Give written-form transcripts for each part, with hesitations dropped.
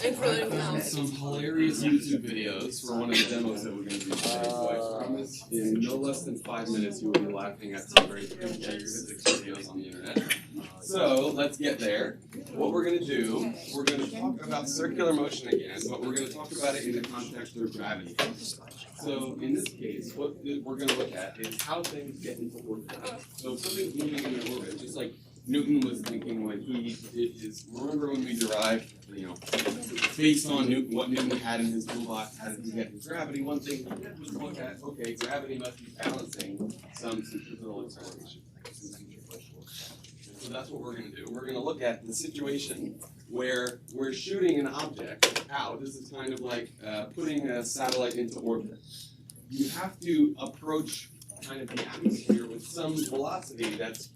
And for I found some hilarious YouTube videos for one of the demos that we're going to do today. So I promise in no less than 5 minutes you will be laughing at some very crazy physics videos on the internet. So let's get there. What we're going to do, we're going to talk about circular motion again, but we're going to talk about it in the context of gravity. So in this case, what we're going to look at is how things get into orbit. So if something's moving in an orbit, just like Newton was thinking when he did his, remember when we derived, based on Newton, what Newton had in his toolbox, how did he get his gravity? One thing was to look at, okay, gravity must be balancing some centrifugal acceleration. So that's what we're going to do. We're going to look at the situation where we're shooting an object out. This is kind of like putting a satellite into orbit. You have to approach kind of the atmosphere with some velocity that's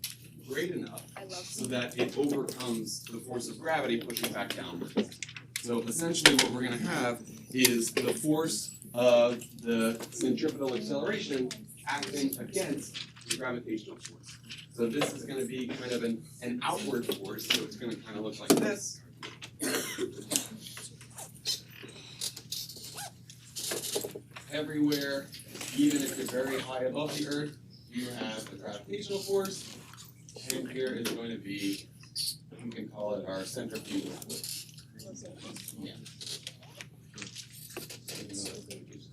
great enough so that it overcomes the force of gravity pushing back downwards. So essentially what we're going to have is the force of the centripetal acceleration acting against the gravitational force. So this is going to be kind of an outward force, so it's going to kind of look like this. Everywhere, even if you're very high above the Earth, you have a gravitational force. And here is going to be, we can call it our centrifugal force. Yeah.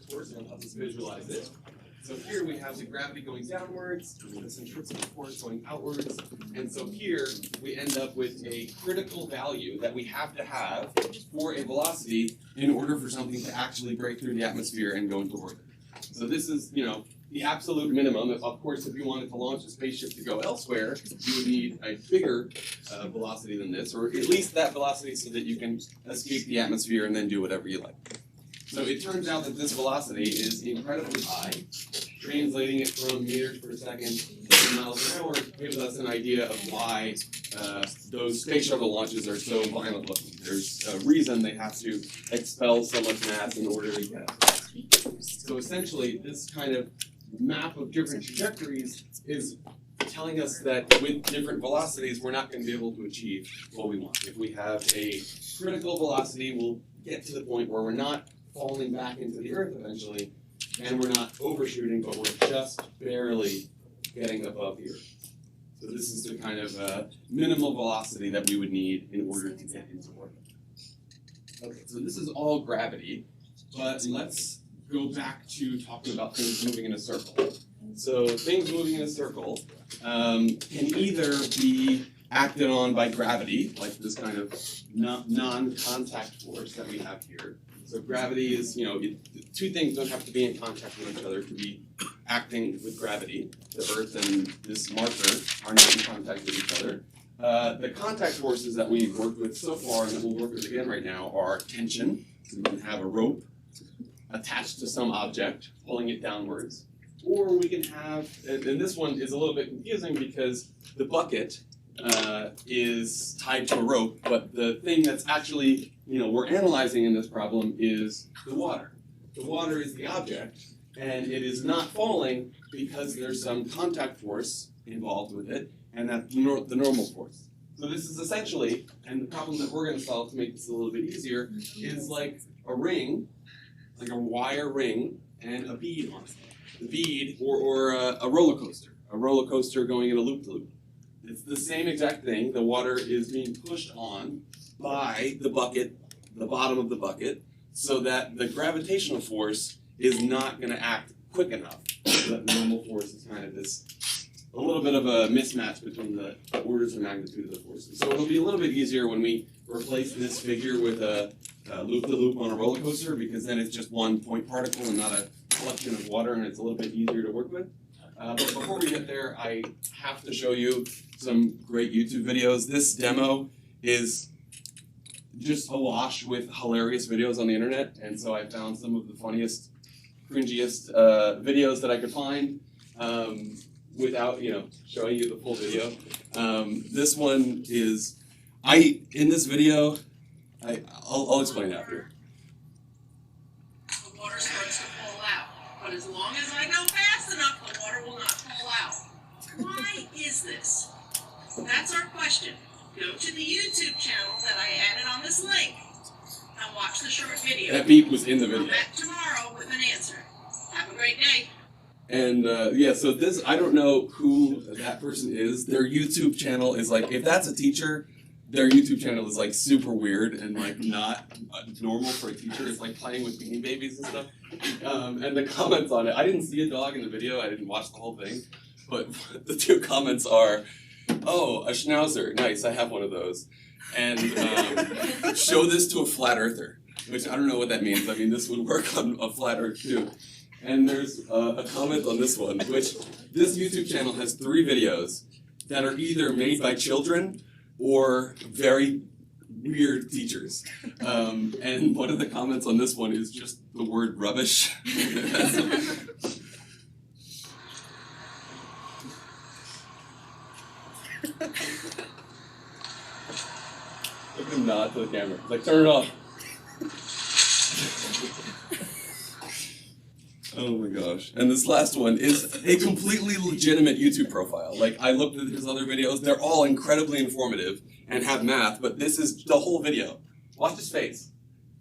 Force, it'll help us visualize it. So here we have the gravity going downwards, the centrifugal force going outwards, and so here we end up with a critical value that we have to have for a velocity in order for something to actually break through the atmosphere and go into orbit. So this is, the absolute minimum. Of course, if you wanted to launch a spaceship to go elsewhere, you would need a bigger velocity than this, or at least that velocity so that you can escape the atmosphere and then do whatever you like. So it turns out that this velocity is incredibly high. Translating it from meters per second to miles an hour gives us an idea of why those space shuttle launches are so violent looking. There's a reason they have to expel so much mass in order to get up. So essentially, this kind of map of different trajectories is telling us that with different velocities, we're not going to be able to achieve what we want. If we have a critical velocity, we'll get to the point where we're not falling back into the Earth eventually, and we're not overshooting, but we're just barely getting above the Earth. So this is the kind of minimal velocity that we would need in order to get into orbit. Okay, so this is all gravity, but let's go back to talking about things moving in a circle. So things moving in a circle can either be acted on by gravity, like this kind of non-contact force that we have here. So gravity is, two things don't have to be in contact with each other to be acting with gravity. The Earth and this marker are not in contact with each other. The contact forces that we've worked with so far and that we'll work with again right now are tension. So we can have a rope attached to some object, pulling it downwards. Or we can have, and this one is a little bit confusing because the bucket is tied to a rope, but the thing that's actually, we're analyzing in this problem is the water. The water is the object, and it is not falling because there's some contact force involved with it, and that's the normal force. So this is essentially, and the problem that we're going to solve to make this a little bit easier, is like a ring, like a wire ring, and a bead on it. The bead, or a roller coaster going in a loop-to-loop. It's the same exact thing. The water is being pushed on by the bucket, the bottom of the bucket, so that the gravitational force is not going to act quick enough. So that the normal force is kind of this, a little bit of a mismatch between the orders of magnitude of the forces. So it'll be a little bit easier when we replace this figure with a loop-to-loop on a roller coaster, because then it's just one point particle and not a collection of water, and it's a little bit easier to work with. But before we get there, I have to show you some great YouTube videos. This demo is just awash with hilarious videos on the internet, and so I found some of the funniest, cringiest videos that I could find without, showing you the full video. This one is, in this video, I'll explain after. The water starts to fall out, but as long as I go fast enough, the water will not fall out. Why is this? That's our question. Go to the YouTube channel that I added on this link. Now watch the short video. That beep was in the Come video. back tomorrow with an answer. Have a great day. And yeah, so this, I don't know who that person is. Their YouTube channel is like, if that's a teacher, their YouTube channel is like super weird and like not normal for a teacher. It's like playing with Beanie Babies and stuff. And the comments on it, I didn't see a dog in the video. I didn't watch the whole thing. But the two comments are, oh, a schnauzer. Nice, I have one of those. And show this to a flat earther, which I don't know what that means. I mean, this would work on a flat earth too. And there's a comment on this one, which this YouTube channel has 3 videos that are either made by children or very weird teachers. And one of the comments on this one is just the word rubbish. Look at him nod to the camera. It's like, turn it off. Oh my gosh. And this last one is a completely legitimate YouTube profile. Like, I looked at his other videos, they're all incredibly informative and have math, but this is the whole video. Watch his face.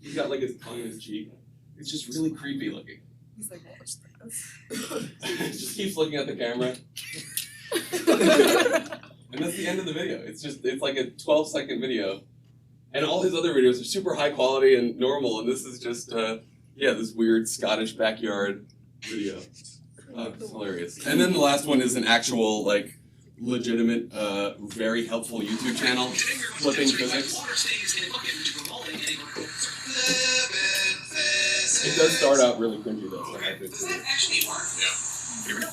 He's got like his tongue in his cheek. It's just really creepy looking. He's like, watch this. Just keeps looking at the camera. And that's the end of the video. It's like a 12-second video. And all his other videos are super high quality and normal, and this is just, yeah, this weird Scottish backyard video. It's hilarious. And then the last one is an actual, like, legitimate, very helpful YouTube channel, Flipping Physics. It does start out really cringy though. So I think Does that actually work? Yeah. Here we go.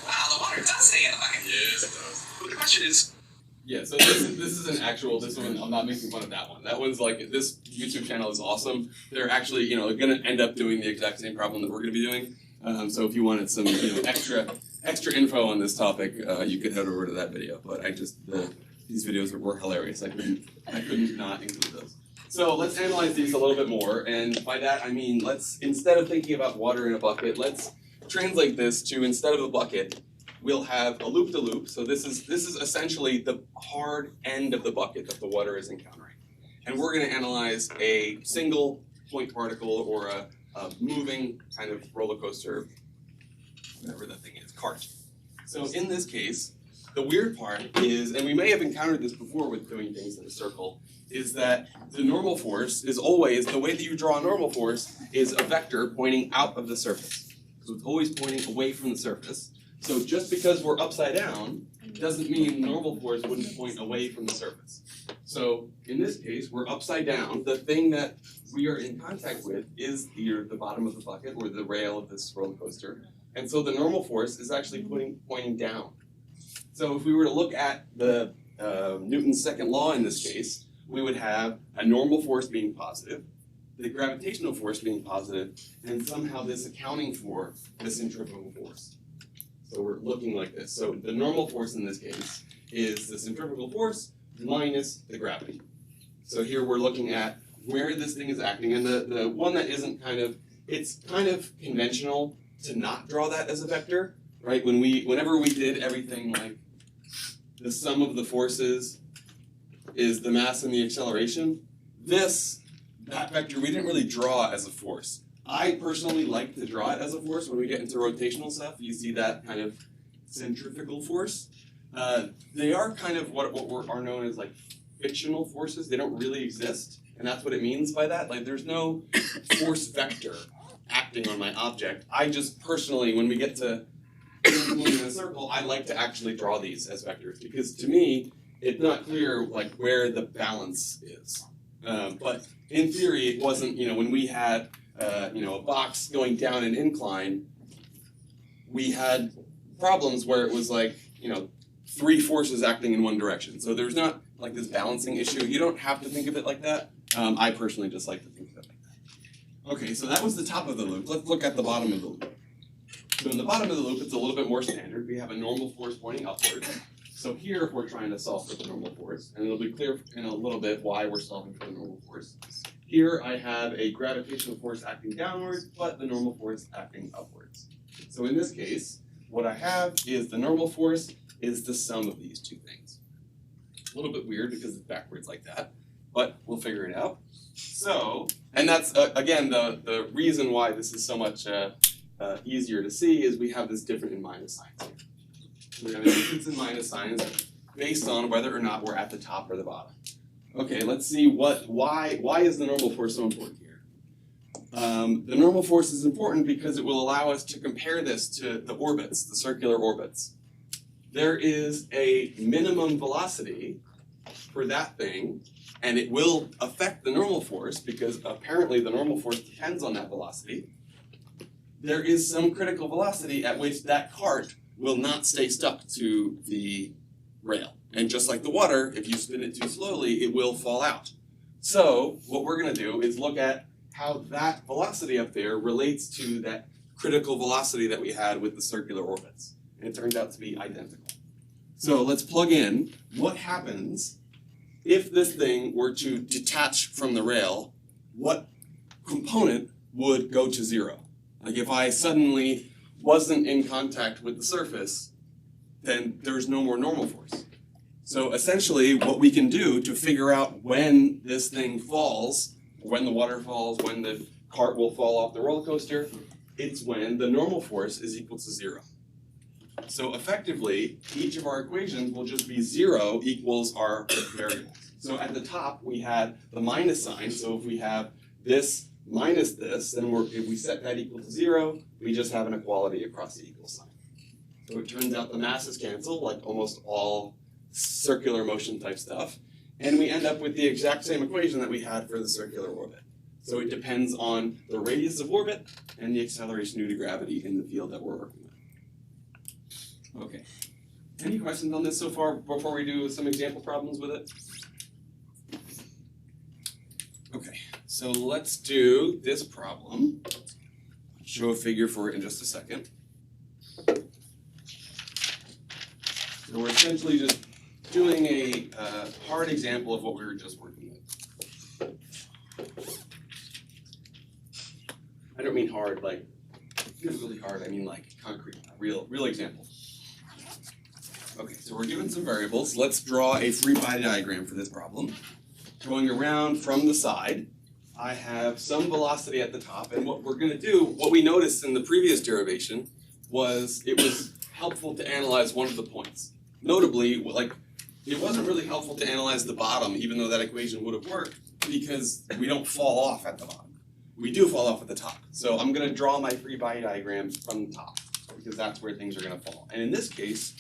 Wow, the water does stay in the bucket. Yes, it does. But the question is, yeah, so this is an actual, this one, I'm not making fun of that one. That one's like, this YouTube channel is awesome. They're actually, you know, going to end up doing the exact same problem that we're going to be doing. So if you wanted some, you know, extra info on this topic, you could head over to that video. But these videos were hilarious. I couldn't not include those. So let's analyze these a little bit more. And by that, I mean, instead of thinking about water in a bucket, let's translate this to, instead of a bucket, we'll have a loop-de-loop. So this is essentially the hard end of the bucket that the water is encountering. And we're going to analyze a single point particle or a moving kind of roller coaster, whatever that thing is, cart. So in this case, the weird part is, and we may have encountered this before with doing things in a circle, is that the normal force is always, the way that you draw a normal force is a vector pointing out of the surface. So it's always pointing away from the surface. So just because we're upside down doesn't mean normal force wouldn't point away from the surface. So in this case, we're upside down. The thing that we are in contact with is either the bottom of the bucket or the rail of this roller coaster. And so the normal force is actually pointing down. So if we were to look at the Newton's second law in this case, we would have a normal force being positive, the gravitational force being positive, and somehow this accounting for the centrifugal force. So we're looking like this. So the normal force in this case is the centrifugal force minus the gravity. So here we're looking at where this thing is acting, and the one that isn't it's kind of conventional to not draw that as a vector, right? Whenever we did everything like the sum of the forces is the mass and the acceleration, that vector we didn't really draw as a force. I personally like to draw it as a force when we get into rotational stuff. You see that kind of centrifugal force. They are kind of what are known as like fictional forces. They don't really exist, and that's what it means by that. Like there's no force vector acting on my object. I just personally, when we get to moving in a circle, I like to actually draw these as vectors because to me, it's not clear like where the balance is. But in theory, it wasn't. When we had a box going down an incline, we had problems where it was like, 3 forces acting in one direction. So there's not like this balancing issue. You don't have to think of it like that. I personally just like to think of it like that. Okay, so that was the top of the loop. Let's look at the bottom of the loop. So in the bottom of the loop, it's a little bit more standard. We have a normal force pointing upward. So here, if we're trying to solve for the normal force, and it'll be clear in a little bit why we're solving for the normal force. Here I have a gravitational force acting downwards, but the normal force acting upwards. So in this case, what I have is the normal force is the sum of these two things. little bit weird because it's backwards like that, but we'll figure it out. So, and that's, again, the reason why this is so much easier to see is we have this different in minus signs here. We have a difference in minus signs based on whether or not we're at the top or the bottom. Okay, let's see why is the normal force so important here? The normal force is important because it will allow us to compare this to the orbits, the circular orbits. There is a minimum velocity for that thing, and it will affect the normal force because apparently the normal force depends on that velocity. There is some critical velocity at which that cart will not stay stuck to the rail. And just like the water, if you spin it too slowly, it will fall out. So what we're going to do is look at how that velocity up there relates to that critical velocity that we had with the circular orbits. And it turns out to be identical. So let's plug in what happens if this thing were to detach from the rail, what component would go to zero? Like if I suddenly wasn't in contact with the surface, then there's no more normal force. So essentially what we can do to figure out when this thing falls, when the water falls, when the cart will fall off the roller coaster, it's when the normal force is equal to zero. So effectively, each of our equations will just be zero equals our variables. So at the top, we had the minus sign. So if we have this minus this, then if we set that equal to zero, we just have an equality across the equal sign. So it turns out the masses cancel, like almost all circular motion type stuff, and we end up with the exact same equation that we had for the circular orbit. So it depends on the radius of orbit and the acceleration due to gravity in the field that we're working with. Okay. Any questions on this so far before we do some example problems with it? Okay, so let's do this problem. I'll show a figure for it in just a second. So we're essentially just doing a hard example of what we were just working with. I don't mean hard like physically hard, I mean like concrete, real example. Okay, so we're given some variables. Let's draw a free body diagram for this problem. Going around from the side, I have some velocity at the top, and what we're going to do, what we noticed in the previous derivation, was it was helpful to analyze one of the points. Notably, like, it wasn't really helpful to analyze the bottom, even though that equation would have worked, because we don't fall off at the bottom. We do fall off at the top. So I'm going to draw my free body diagram from the top, because that's where things are going to fall. And in this case,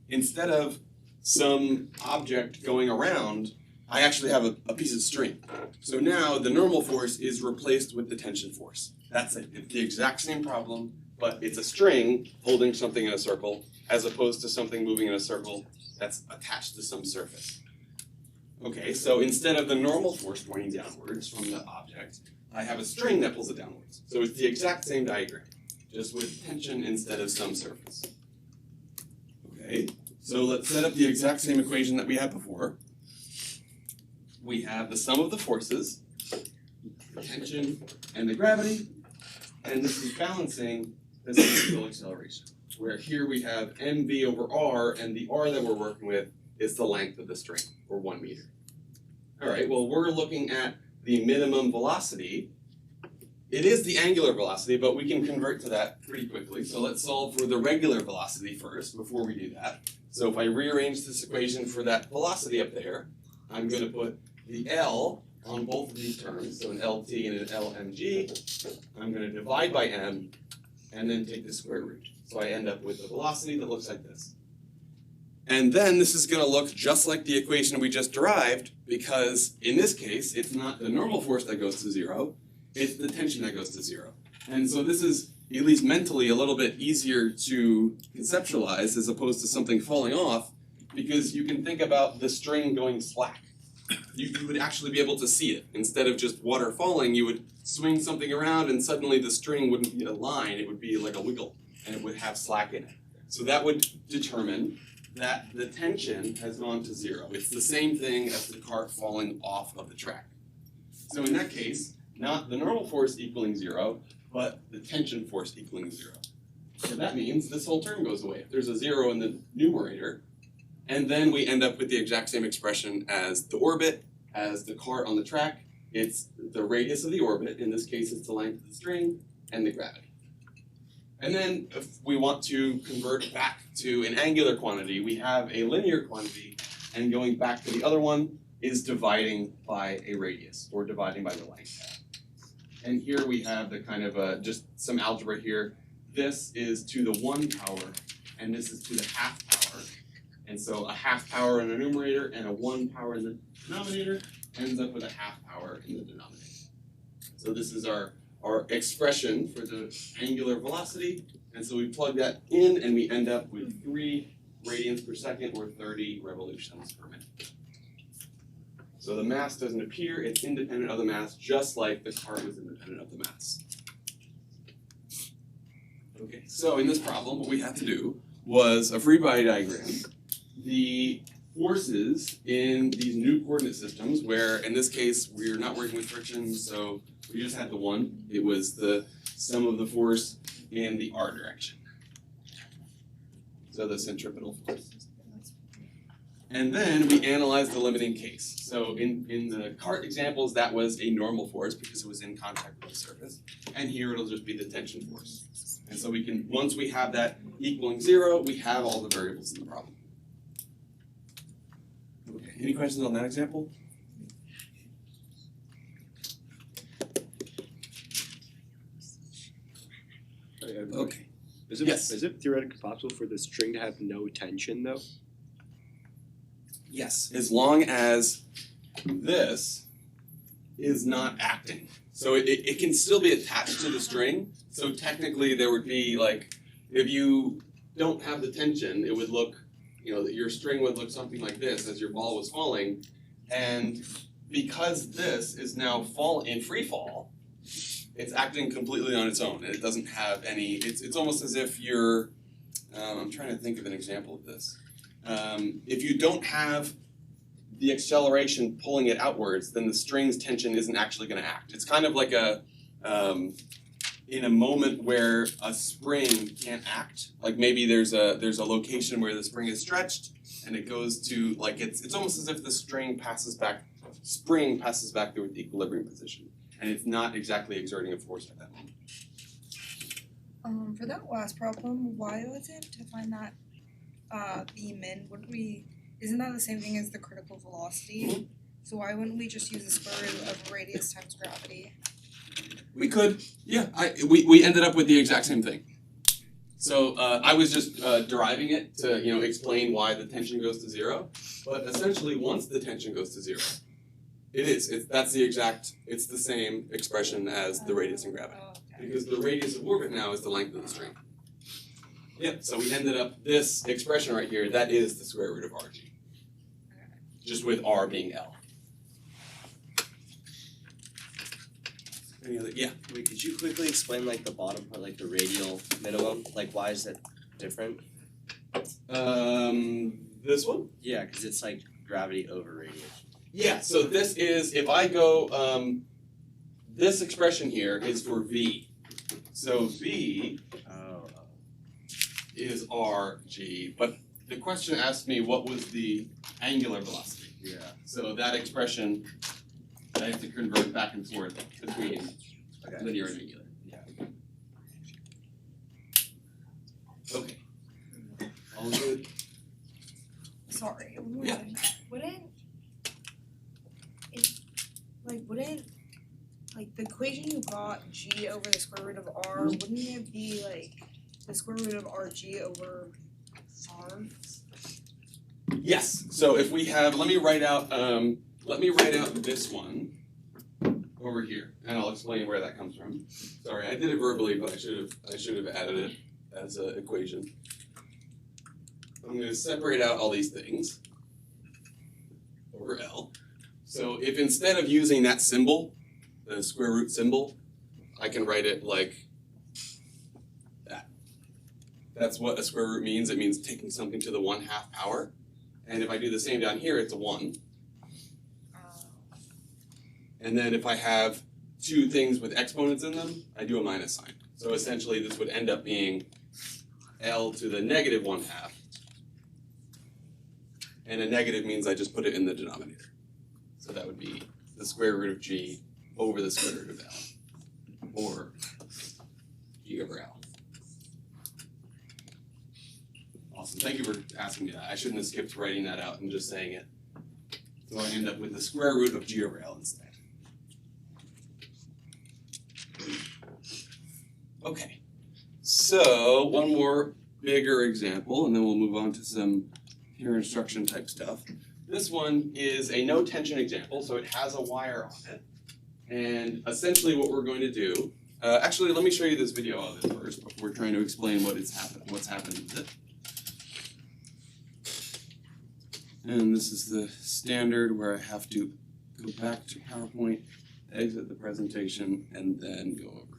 instead of some object going around, I actually have a piece of string. So now the normal force is replaced with the tension force. That's it. It's the exact same problem, but it's a string holding something in a circle as opposed to something moving in a circle that's attached to some surface. Okay, so instead of the normal force pointing downwards from the object, I have a string that pulls it downwards. So it's the exact same diagram, just with tension instead of some surface. Okay, so let's set up the exact same equation that we had before. We have the sum of the forces, the tension and the gravity, and this is balancing the centrifugal acceleration, where here we have mv over r, and the r that we're working with is the length of the string, or 1 meter. All right, well, we're looking at the minimum velocity. It is the angular velocity, but we can convert to that pretty quickly. So let's solve for the regular velocity first before we do that. So if I rearrange this equation for that velocity up there, I'm going to put the L on both of these terms, so an LT and an LMG. I'm going to divide by m, and then take the square root. So I end up with a velocity that looks like this. And then this is going to look just like the equation we just derived, because in this case, it's not the normal force that goes to zero, it's the tension that goes to zero. And so this is, at least mentally, a little bit easier to conceptualize as opposed to something falling off, because you can think about the string going slack. You would actually be able to see it. Instead of just water falling, you would swing something around and suddenly the string wouldn't be a line, it would be like a wiggle, and it would have slack in it. So that would determine that the tension has gone to zero. It's the same thing as the cart falling off of the track. So in that case, not the normal force equaling zero, but the tension force equaling zero. So that means this whole term goes away. If there's a zero in the numerator, And then we end up with the exact same expression as the orbit, as the cart on the track. It's the radius of the orbit, in this case it's the length of the string, and the gravity. And then if we want to convert back to an angular quantity, we have a linear quantity, and going back to the other one is dividing by a radius, or dividing by the length. And here we have the kind of just some algebra here. This is to the 1 power, and this is to the half power. And so a half power in the numerator and a 1 power in the denominator ends up with a half power in the denominator. So this is our expression for the angular velocity. And so we plug that in and we end up with 3 radians per second, or 30 revolutions per minute. So the mass doesn't appear, it's independent of the mass, just like the cart was independent of the mass. Okay, so in this problem, what we had to do was a free body diagram. The forces in these new coordinate systems, where in this case we're not working with friction, so we just had the one. It was the sum of the force in the r direction. So the centripetal force. And then we analyzed the limiting case. So in the cart examples, that was a normal force because it was in contact with the surface. And here it'll just be the tension force. And so we can, once we have that equaling 0, we have all the variables in the problem. Okay, any questions on that example? Okay. Is it theoretically possible for the string to have no tension though? Yes, as long as this is not acting. So it can still be attached to the string. So technically there would be like, if you don't have the tension, it would look, your string would look something like this as your ball was falling. And because this is now in free fall, it's acting completely on its own. And it doesn't have any, it's almost as if you're, I'm trying to think of an example of this. If you don't have the acceleration pulling it outwards, then the string's tension isn't actually going to act. It's kind of like in a moment where a spring can't act. Like maybe there's a location where the spring is stretched, and it goes to like it's almost as if the spring passes back through its equilibrium position, and it's not exactly exerting a force at that moment. For that last problem, why was it to find that the min, isn't that the same thing as the critical velocity? Mm-hmm. So why wouldn't we just use the square root of radius times gravity? We could, yeah. We ended up with the exact same thing. So I was just deriving it to explain why the tension goes to 0. But essentially, once the tension goes to 0, it's the same expression as the radius in gravity. Okay. Because the radius of orbit now is the length of the string. Yep, so we ended up, this expression right here, that is the square root of RG. Just with R being L. Any other, yeah? Wait, could you quickly explain like the bottom part, like the radial minimum? Like why is that different? This one? Yeah, because it's like gravity over radius. Yeah, so this is, if I go, this expression here is for V. So V is RG, but the question asked me what was the angular velocity. Yeah. So that expression, I have to convert back and forth between linear and angular. Yeah. Okay. All good? Sorry. Yeah. Wouldn't the equation you got G over the square root of R, wouldn't it be like the square root of RG over R? Yes. So if we have, let me write out this one over here, and I'll explain where that comes from. Sorry, I did it verbally, but I should have added it as an equation. I'm going to separate out all these things over L. So if instead of using that symbol, the square root symbol, I can write it like that. That's what a square root means. It means taking something to the 1/2 power. And if I do the same down here, it's a 1. And then if I have two things with exponents in them, I do a minus sign. So essentially this would end up being L to the -1/2 and a negative means I just put it in the denominator. So that would be the square root of g over the square root of L, or g over L. Awesome, thank you for asking me that. I shouldn't have skipped writing that out and just saying it. So I end up with the square root of g over L instead. Okay, so one more bigger example, and then we'll move on to some pure instruction type stuff. This one is a no tension example, so it has a wire on it. And essentially what we're going to do, actually let me show you this video of it first before trying to explain what's happening with it. And this is the standard where I have to go back to PowerPoint, exit the presentation, and then go over.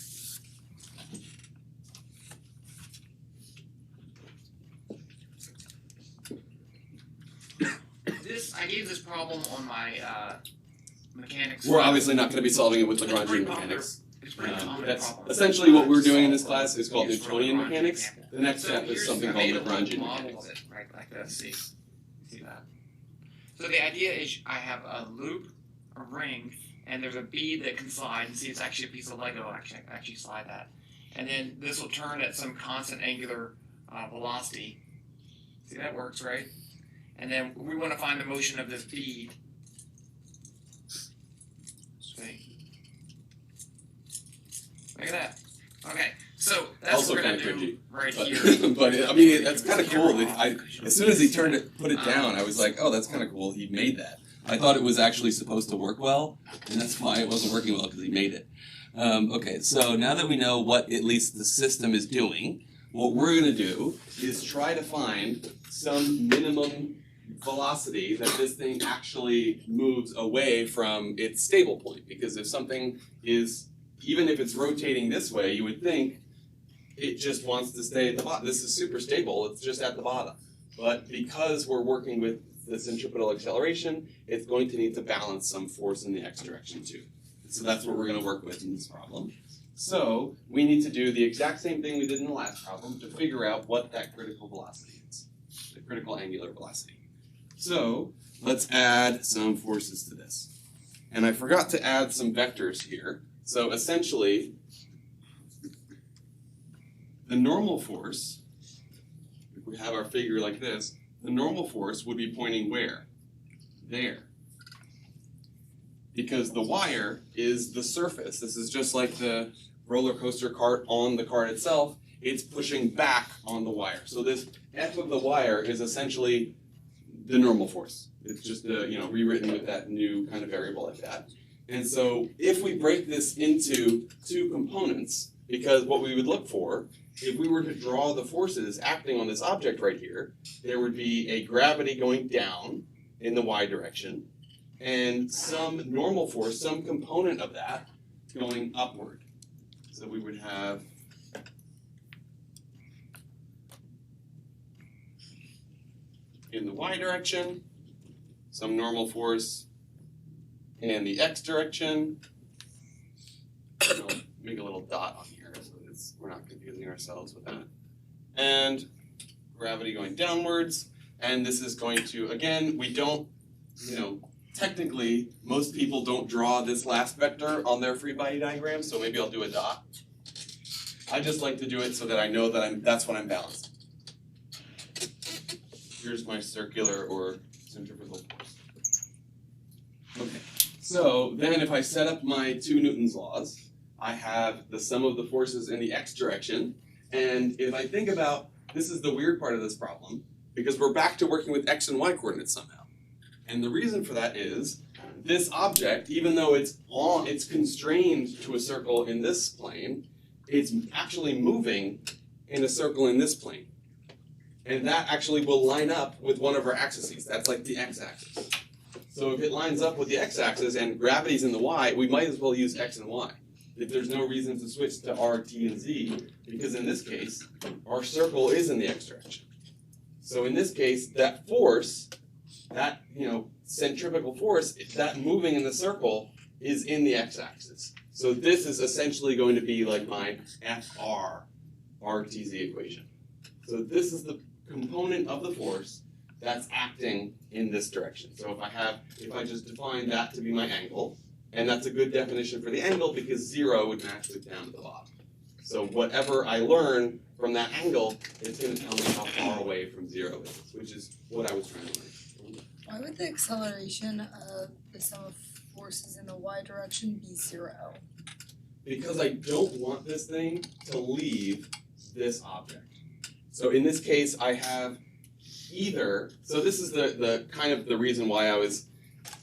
I gave this problem on my mechanics. We're obviously not going to be solving it with It's a pretty Lagrangian popular- mechanics. It's a pretty common That's problem. essentially what we're doing in this class is called Use for Newtonian Lagrangian mechanics. example. The next So step is here's- something I called made a little Lagrangian model mechanics. of it, right, like this. See that? So the idea is I have a loop, a ring, and there's a bead that can slide. And see, it's actually a piece of Lego. Actually slide that, and then this will turn at some constant angular velocity. See, that works, right? And then we want to find the motion of this bead. See? Look at that. Okay, so that's Also what we're kinda gonna do cringy, right But, here. but I mean, that's kind of cool. That as soon as he put it down, I was like, oh, that's kind of cool. He made that. I thought it was actually supposed to work well, and that's why it wasn't working well, because he made it. Okay, so now that we know what at least the system is doing, what we're going to do is try to find some minimum velocity that this thing actually moves away from its stable point. Because if something is, even if it's rotating this way, you would think it just wants to stay at the bottom. This is super stable, it's just at the bottom. But because we're working with the centripetal acceleration, it's going to need to balance some force in the x direction too. So that's what we're going to work with in this problem. So we need to do the exact same thing we did in the last problem to figure out what that critical velocity is, the critical angular velocity. So let's add some forces to this. And I forgot to add some vectors here. So essentially, the normal force, if we have our figure like this, the normal force would be pointing where? There. Because the wire is the surface. This is just like the roller coaster cart on the cart itself. It's pushing back on the wire. So this F of the wire is essentially the normal force. It's just rewritten with that new kind of variable like that. And so if we break this into two components, because what we would look for, if we were to draw the forces acting on this object right here, there would be a gravity going down in the y direction, and some normal force, some component of that, going upward. So we would have in the y direction, some normal force in the x direction. I'll make a little dot on here so we're not confusing ourselves with that. And gravity going downwards, and this is going to, again, we don't, technically, most people don't draw this last vector on their free body diagram, so maybe I'll do a dot. I just like to do it so that I know that that's what I'm balancing. Here's my circular or centrifugal force. Okay, so then if I set up my two Newton's laws, I have the sum of the forces in the x direction, and if I think about, this is the weird part of this problem, because we're back to working with x and y coordinates somehow. And the reason for that is, this object, even though it's constrained to a circle in this plane, it's actually moving in a circle in this plane. And that actually will line up with one of our axes. That's like the x-axis. So if it lines up with the x-axis and gravity's in the y, we might as well use x and y. If there's no reason to switch to r, t, and z, because in this case, our circle is in the x direction. So in this case, that force, that centrifugal force, that moving in the circle is in the x-axis. So this is essentially going to be like my FR RTZ equation. So this is the component of the force that's acting in this direction. So if I just define that to be my angle, and that's a good definition for the angle because 0 would match with down at the bottom. So whatever I learn from that angle, it's going to tell me how far away from 0 it is, which is what I was trying to learn. Why would the acceleration of the sum of forces in the y direction be 0? Because I don't want this thing to leave this object. So in this case, I have either, so this is the kind of the reason why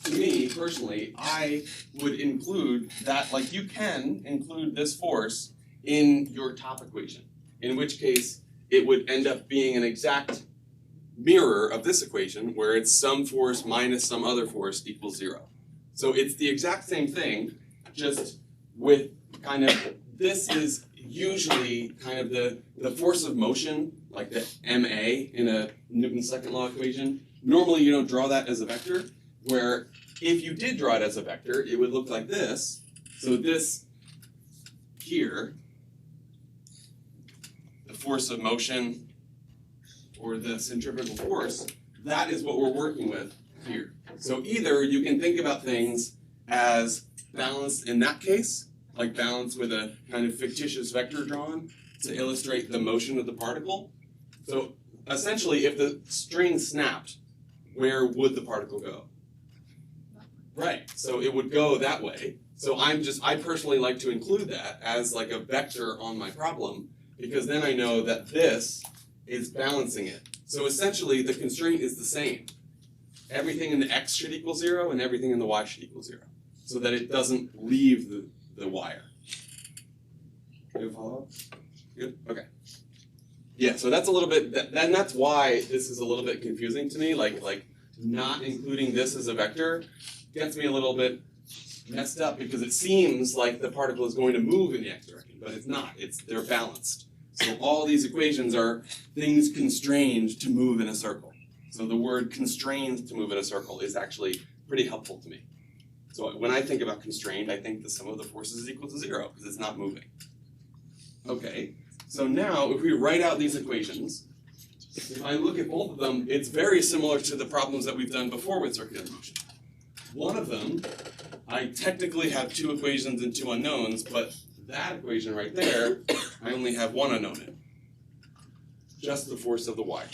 to me personally, I would include that, like you can include this force in your top equation, in which case it would end up being an exact mirror of this equation where it's some force minus some other force equals 0. So it's the exact same thing, just with kind of, this is usually kind of the force of motion, like the MA in a Newton's second law equation. Normally you don't draw that as a vector, where if you did draw it as a vector, it would look like this. So this here, the force of motion, or the centrifugal force, that is what we're working with here. So either you can think about things as balanced in that case, like balance with a kind of fictitious vector drawn to illustrate the motion of the particle. So essentially, if the string snapped, where would the particle go? Right, so it would go that way. So I personally like to include that as like a vector on my problem, because then I know that this is balancing it. So essentially, the constraint is the same. Everything in the x should equal 0, and everything in the y should equal 0, so that it doesn't leave the wire. You follow? Good? Okay. Yeah, so that's a little bit, and that's why this is a little bit confusing to me, like not including this as a vector gets me a little bit messed up because it seems like the particle is going to move in the x direction, but it's not, they're balanced. So all these equations are things constrained to move in a circle. So the word constrained to move in a circle is actually pretty helpful to me. So when I think about constrained, I think the sum of the forces is equal to 0 because it's not moving. Okay, so now if we write out these equations, if I look at both of them, it's very similar to the problems that we've done before with circular motion. One of them, I technically have 2 equations and 2 unknowns, but that equation right there, I only have 1 unknown in. Just the force of the wire.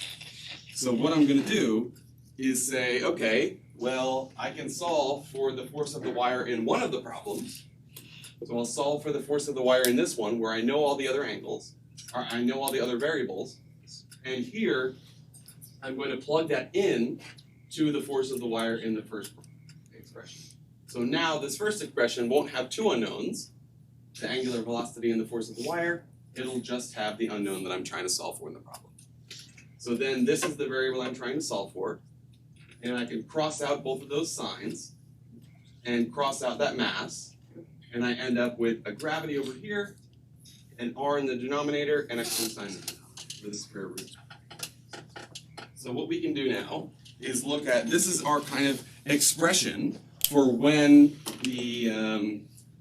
So what I'm going to do is say, okay, well, I can solve for the force of the wire in one of the problems. So I'll solve for the force of the wire in this one, where I know all the other angles, or I know all the other variables. And here, I'm going to plug that in to the force of the wire in the first expression. So now this first expression won't have 2 unknowns, the angular velocity and the force of the wire. It'll just have the unknown that I'm trying to solve for in the problem. So then this is the variable I'm trying to solve for, and I can cross out both of those signs and cross out that mass, and I end up with a gravity over here, an r in the denominator, and a cosine in the denominator for the square root. So what we can do now is look at, this is our kind of expression for when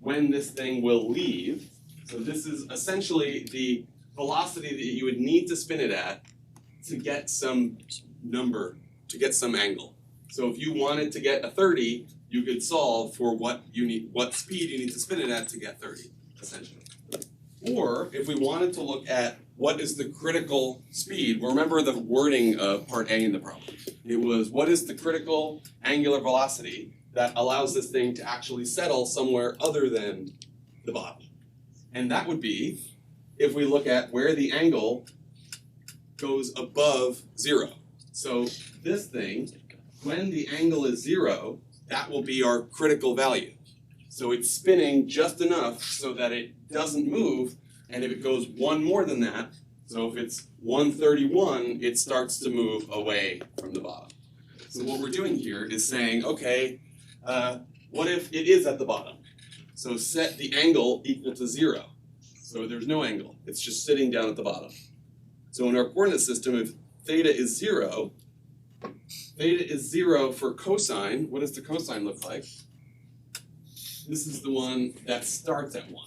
this thing will leave. So this is essentially the velocity that you would need to spin it at to get some number, to get some angle. So if you wanted to get a 30, you could solve for what speed you need to spin it at to get 30, essentially. Or if we wanted to look at what is the critical speed, well, remember the wording of part A in the problem. It was, what is the critical angular velocity that allows this thing to actually settle somewhere other than the bottom? And that would be if we look at where the angle goes above 0. So this thing, when the angle is 0, that will be our critical value. So it's spinning just enough so that it doesn't move, and if it goes 1 more than that, so if it's 131, it starts to move away from the bottom. So what we're doing here is saying, okay, what if it is at the bottom? So set the angle equal to 0. So there's no angle, it's just sitting down at the bottom. So in our coordinate system, if theta is 0 for cosine, what does the cosine look like? This is the one that starts at 1.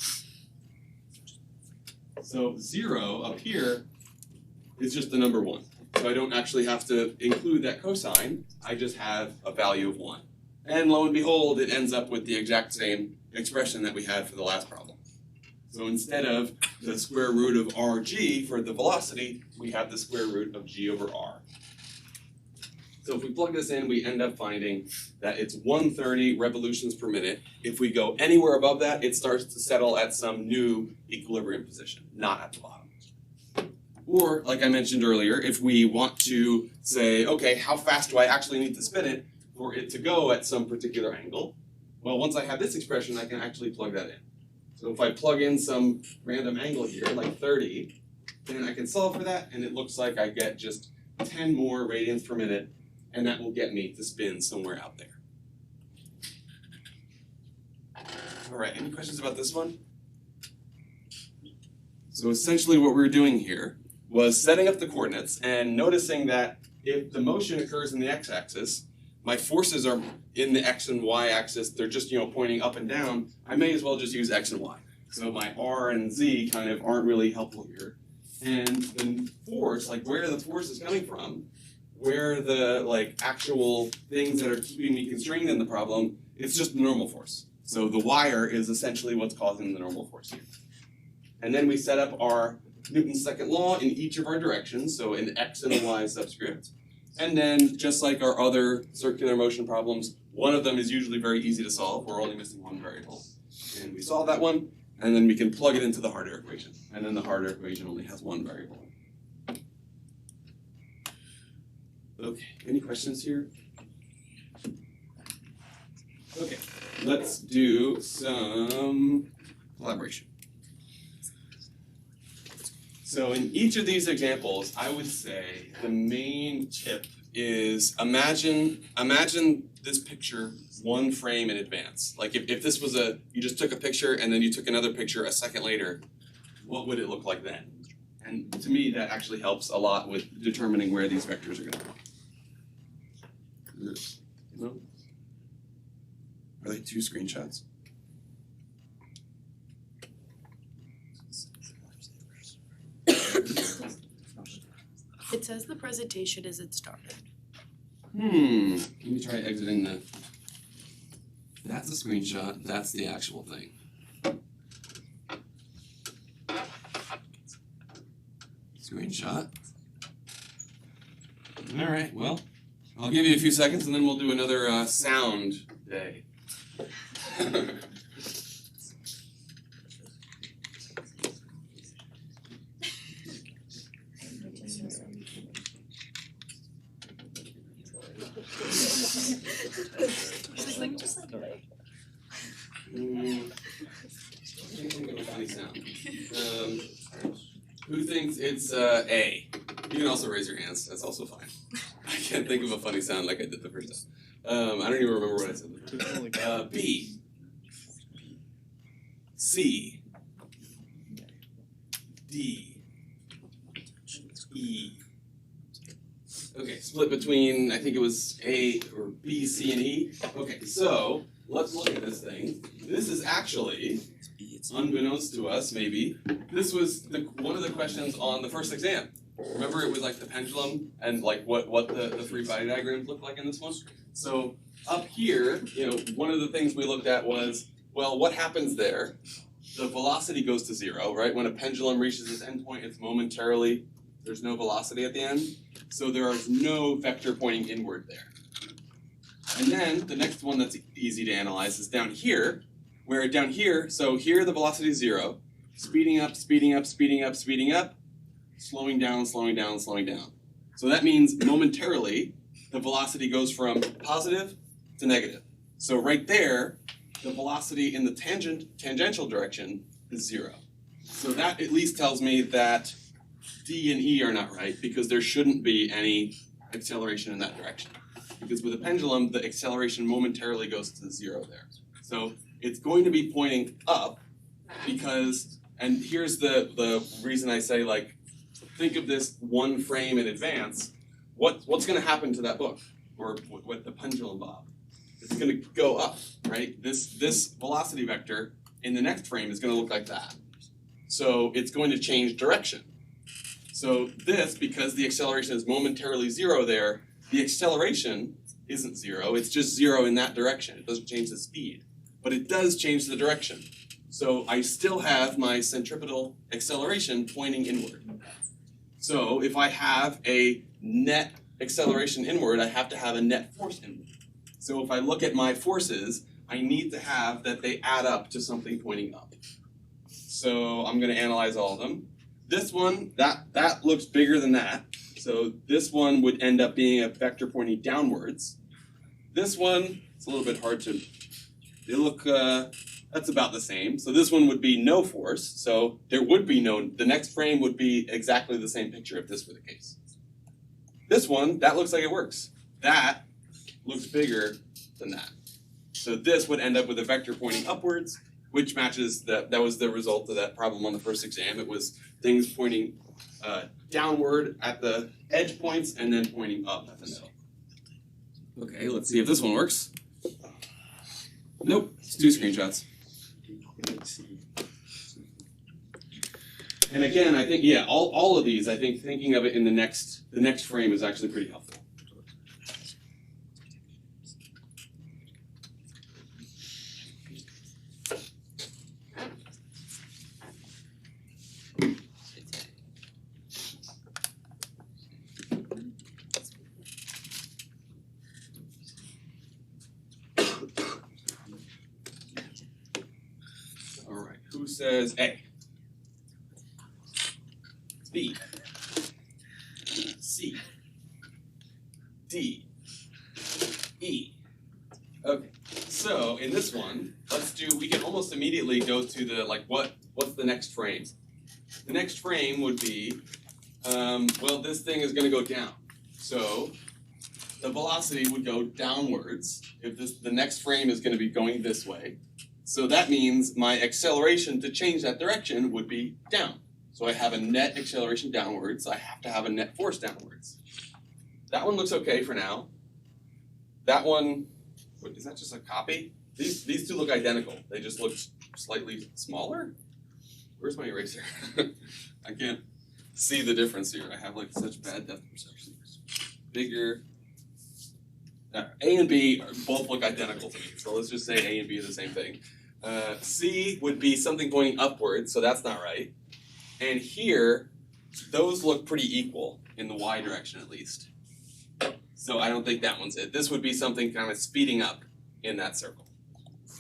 So 0 up here is just the number 1. So I don't actually have to include that cosine, I just have a value of 1. And lo and behold, it ends up with the exact same expression that we had for the last problem. So instead of the square root of rg for the velocity, we have the square root of g over r. So if we plug this in, we end up finding that it's 130 revolutions per minute. If we go anywhere above that, it starts to settle at some new equilibrium position, not at the bottom. Or, like I mentioned earlier, if we want to say, okay, how fast do I actually need to spin it for it to go at some particular angle? Well, once I have this expression, I can actually plug that in. So if I plug in some random angle here, like 30, then I can solve for that, and it looks like I get just 10 more radians per minute, and that will get me to spin somewhere out there. All right, any questions about this one? So essentially what we're doing here was setting up the coordinates and noticing that if the motion occurs in the x-axis, my forces are in the x and y axis, they're just pointing up and down, I may as well just use x and y. So my r and z kind of aren't really helpful here. And the force, like where the force is coming from, where the actual things that are keeping me constrained in the problem, it's just the normal force. So the wire is essentially what's causing the normal force here. And then we set up our Newton's second law in each of our directions, so an x and a y subscript. And then, just like our other circular motion problems, one of them is usually very easy to solve. We're only missing one variable. And we solve that one, and then we can plug it into the Harder equation. And then the Harder equation only has one variable. Okay, any questions here? Okay, let's do some collaboration. So in each of these examples, I would say the main tip is imagine this picture one frame in advance. Like if this was you just took a picture and then you took another picture a second later, what would it look like then? And to me, that actually helps a lot with determining where these vectors are going to go. No? Are they 2 screenshots? It says the presentation isn't started. Let me try exiting the. That's a screenshot, that's the actual thing. Screenshot. Alright, well, I'll give you a few seconds and then we'll do another sound day. Funny sound. Who thinks it's A? You can also raise your hands, that's also fine. I can't think of a funny sound like I did the first time. I don't even remember what I said the first time. B. C. D. E. Okay, split between, I think it was A or B, C, and E. Okay, so let's look at this thing. This is actually, unbeknownst to us maybe, this was one of the questions on the first exam. Remember it was like the pendulum and like what the 3 body diagrams look like in this one? So up here, one of the things we looked at was, well, what happens there? The velocity goes to 0, right? When a pendulum reaches its endpoint, it's momentarily, there's no velocity at the end. So there is no vector pointing inward there. And then the next one that's easy to analyze is down here, where down here, so here the velocity is 0, speeding up, speeding up, speeding up, speeding up, slowing down, slowing down, slowing down. So that means momentarily the velocity goes from positive to negative. So right there, the velocity in the tangential direction is 0. So that at least tells me that D and E are not right because there shouldn't be any acceleration in that direction. Because with a pendulum, the acceleration momentarily goes to 0 there. So it's going to be pointing up because, and here's the reason I say think of this one frame in advance. What's going to happen to that book or with the pendulum bob? It's going to go up, right? This velocity vector in the next frame is going to look like that. So it's going to change direction. So this, because the acceleration is momentarily zero there, the acceleration isn't zero, it's just zero in that direction. It doesn't change the speed, but it does change the direction. So I still have my centripetal acceleration pointing inward. So if I have a net acceleration inward, I have to have a net force inward. So if I look at my forces, I need to have that they add up to something pointing up. So I'm going to analyze all of them. This one, that looks bigger than that. So this one would end up being a vector pointing downwards. This one, it's a little bit hard to, they look, that's about the same. So this one would be no force. So there would be no, the next frame would be exactly the same picture if this were the case. This one, that looks like it works. That looks bigger than that. So this would end up with a vector pointing upwards, which matches that was the result of that problem on the first exam. It was things pointing downward at the edge points and then pointing up at the middle. Okay, let's see if this one works. Nope, it's 2 screenshots. And again, I think, yeah, all of these, I think thinking of it in the next frame is actually pretty helpful. All right, who says A? B, C, D, E. Okay, so in this one, we can almost immediately go to the, what's the next frame? The next frame would be, well, this thing is gonna go down. So the velocity would go downwards if the next frame is gonna be going this way. So that means my acceleration to change that direction would be down. So I have a net acceleration downwards, I have to have a net force downwards. That one looks okay for now. That one, is that just a copy? These two look identical, they just look slightly smaller? Where's my eraser? I can't see the difference here, I have such bad depth perception. Bigger. A and B both look identical to me, so let's just say A and B are the same thing. C would be something pointing upwards, so that's not right. And here, those look pretty equal in the y direction at least. So I don't think that one's it. This would be something kind of speeding up in that circle.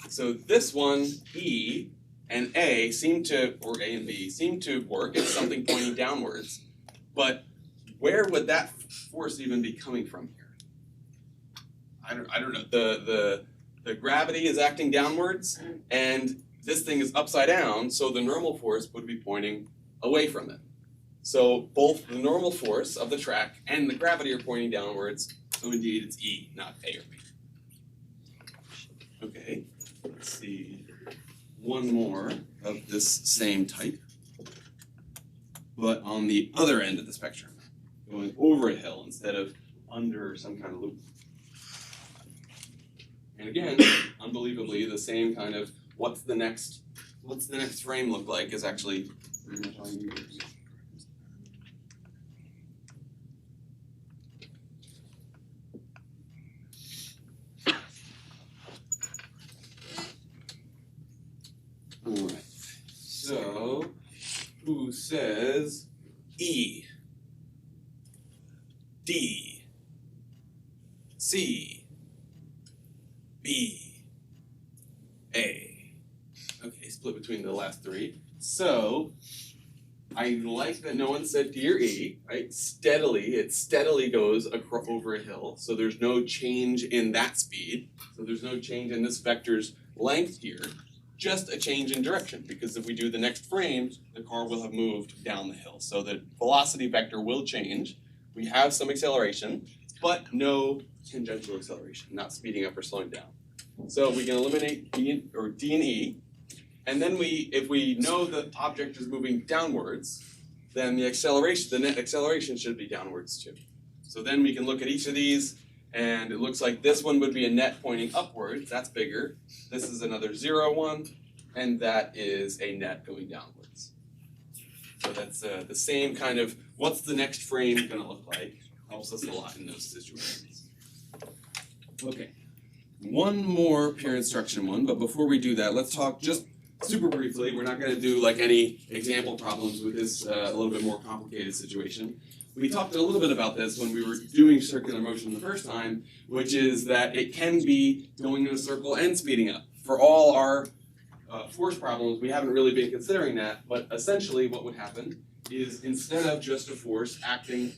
So this one, E and A seem to, or A and B, seem to work. It's something pointing downwards. But where would that force even be coming from here? I don't know. The gravity is acting downwards, and this thing is upside down, so the normal force would be pointing away from it. So both the normal force of the track and the gravity are pointing downwards, so indeed it's E, not A or B. Okay, let's see one more of this same type, but on the other end of the spectrum, going over a hill instead of under some kind of loop. And again, unbelievably, the same kind of what's the next frame look like is actually pretty much all you need. Alright, so who says E, D, C, B, A. Okay, split between the last three. So I like that no one said D or E, right? It steadily goes over a hill, so there's no change in that speed. So there's no change in this vector's length here, just a change in direction, because if we do the next frame, the car will have moved down the hill. So the velocity vector will change. We have some acceleration, but no tangential acceleration, not speeding up or slowing down. So we can eliminate D and E, and then if we know the object is moving downwards, then the net acceleration should be downwards too. So then we can look at each of these, and it looks like this one would be a net pointing upwards, that's bigger. This is another 0 one, and that is a net going downwards. So that's the same kind of what's the next frame gonna look like, helps us a lot in those situations. Okay, one more peer instruction one, but before we do that, let's talk just super briefly. We're not gonna do like any example problems with this a little bit more complicated situation. We talked a little bit about this when we were doing circular motion the first time, which is that it can be going in a circle and speeding up. For all our force problems, we haven't really been considering that, but essentially what would happen is instead of just a force acting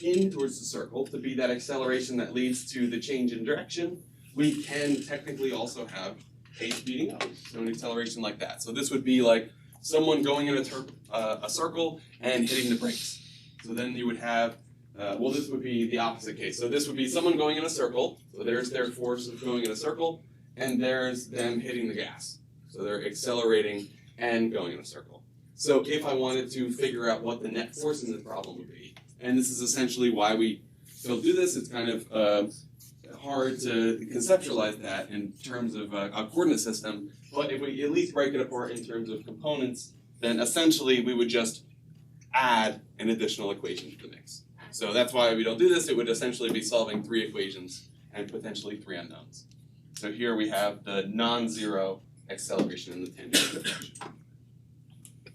in towards the circle to be that acceleration that leads to the change in direction, we can technically also have a speeding up, so an acceleration like that. So this would be like someone going in a circle and hitting the brakes. So then you would have, well, this would be the opposite case. So this would be someone going in a circle, so there's their force of going in a circle, and there's them hitting the gas. So they're accelerating and going in a circle. So if I wanted to figure out what the net force in this problem would be, and this is essentially why we still do this, it's kind of hard to conceptualize that in terms of a coordinate system, but if we at least break it apart in terms of components, then essentially we would just add an additional equation to the mix. So that's why we don't do this. It would essentially be solving 3 equations and potentially 3 unknowns. So here we have the non-zero acceleration in the tangential direction.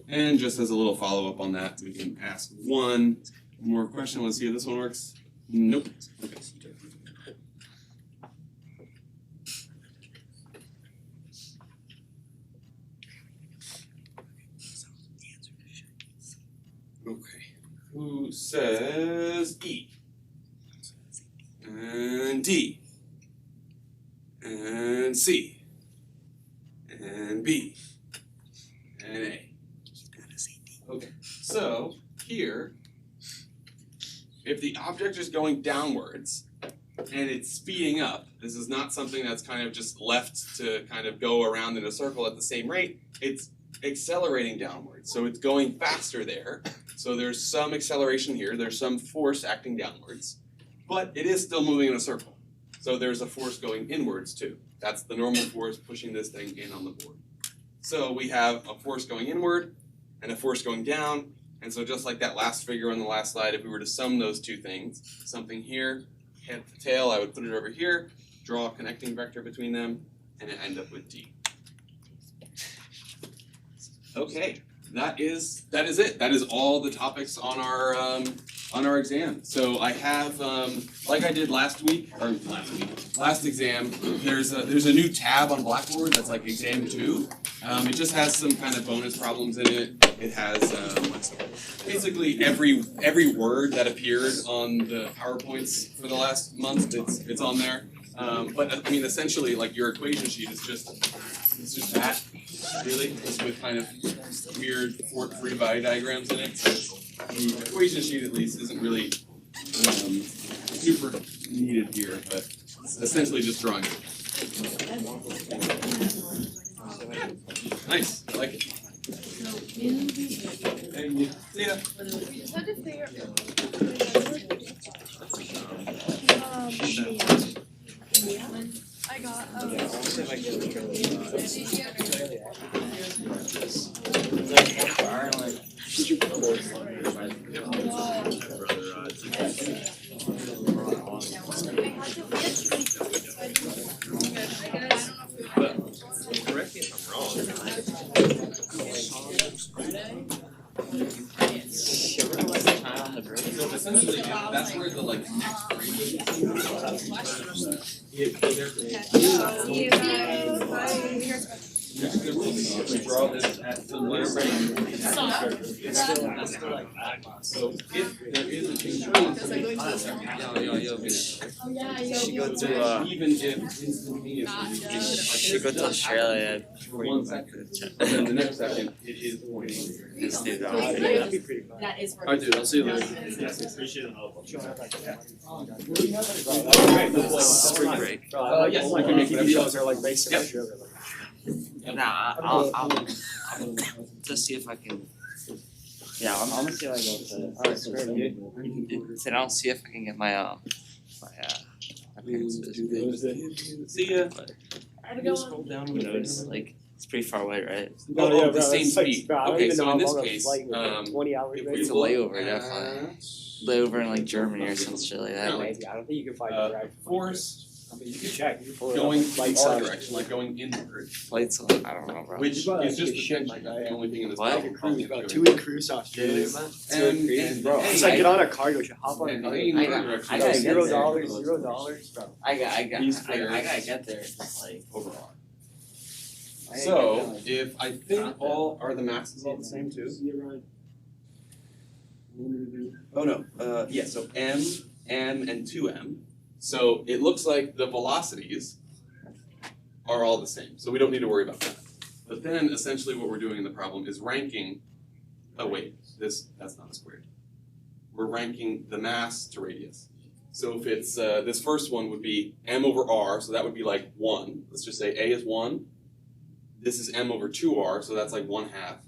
And just as a little follow-up on that, we can ask one more question. Let's see if this one works. Nope. Okay. Okay. Who says E? And D. And C. And B. And A. Okay. So here, if the object is going downwards and it's speeding up, this is not something that's kind of just left to kind of go around in a circle at the same rate. It's accelerating downwards. So it's going faster there. So there's some acceleration here. There's some force acting downwards. But it is still moving in a circle. So there's a force going inwards too. That's the normal force pushing this thing in on the board. So we have a force going inward and a force going down. And so just like that last figure on the last slide, if we were to sum those two things, something here, hit the tail, I would put it over here, draw a connecting vector between them, and end up with D. Okay, that is it. That is all the topics on our exam. So I have, like I did last exam, there's a new tab on Blackboard that's like exam 2. It just has some kind of bonus problems in it. It has basically every word that appeared on the PowerPoints for the last month. It's on there. But I mean, essentially, like your equation sheet is just that, really, just with kind of weird free body diagrams in it. So the equation sheet, at least, isn't really super needed here, but it's essentially just drawing it. Nice, I like it. And yeah, see ya. We just had to figure I got Correct me if I'm wrong. So essentially, that's where the like next frame is. There will be if we draw this at the letter frame. So if there is a change, even if instantaneously, Should go to Australia. for 1 second, then the next second it is pointing. Let's do that. That'd be pretty fun. That is Alright, dude, I'll see you later. Appreciate it. Break. Yes. Like we make videos or like basic. Yep. Nah, I'll just see if I can. Yeah, I'm gonna see if I can go to. Then I'll see if I can get my my parents to See ya. I can scroll down the notes like It's pretty far away, right? Oh, the same it's like, speed. bro, I don't Okay, even so know in how this long a case, flight was, like 20 hours. if maybe? It's a look layover, at- definitely. Layover in like Germany or some shit like that. No. Maybe. I don't think you can find Uh, a direct. Force I mean, you can check. You can pull it going up. the Flights R on- direction, like going inward, Flights, I don't know, bro. which is Bro, that's just good the shit, tension. my guy. The only thing in this What? problem. Cruise, bro. 2-week cruise to Australia, Is- man. And bro, It's hey, like get on a cargo ship, hop on a and cargo A in I your got- direction. I gotta get $0, there. $0, bro. I These gotta pairs. get there. It's like overall. I ain't So getting there. if I think all are the masses all the same too? Oh no, yeah, so M, and 2M. So it looks like the velocities are all the same, so we don't need to worry about that. But then essentially what we're doing in the problem is ranking, oh wait, that's not squared. We're ranking the mass to radius. So if it's, this first one would be M over R, so that would be like 1. Let's just say A is 1. This is M over 2R, so that's like 1/2.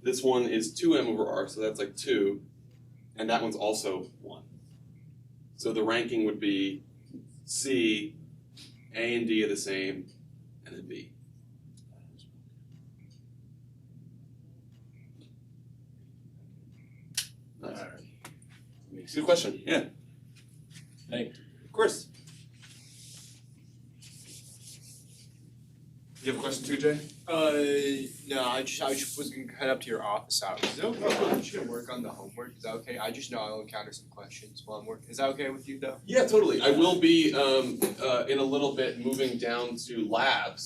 This one is 2M over R, so that's like 2. And that one's also 1. So the ranking would be C, A and D are the same, and then B. Nice. Good question, yeah. Hey. Of course. You have a question too, Jay? No, I just was gonna head up to your office hours. Is it okay? I'm just gonna work on the homework. Is that okay? I just know I'll encounter some questions while I'm working. Is that okay with you, though? Yeah, totally. I will be in a little bit moving down to labs.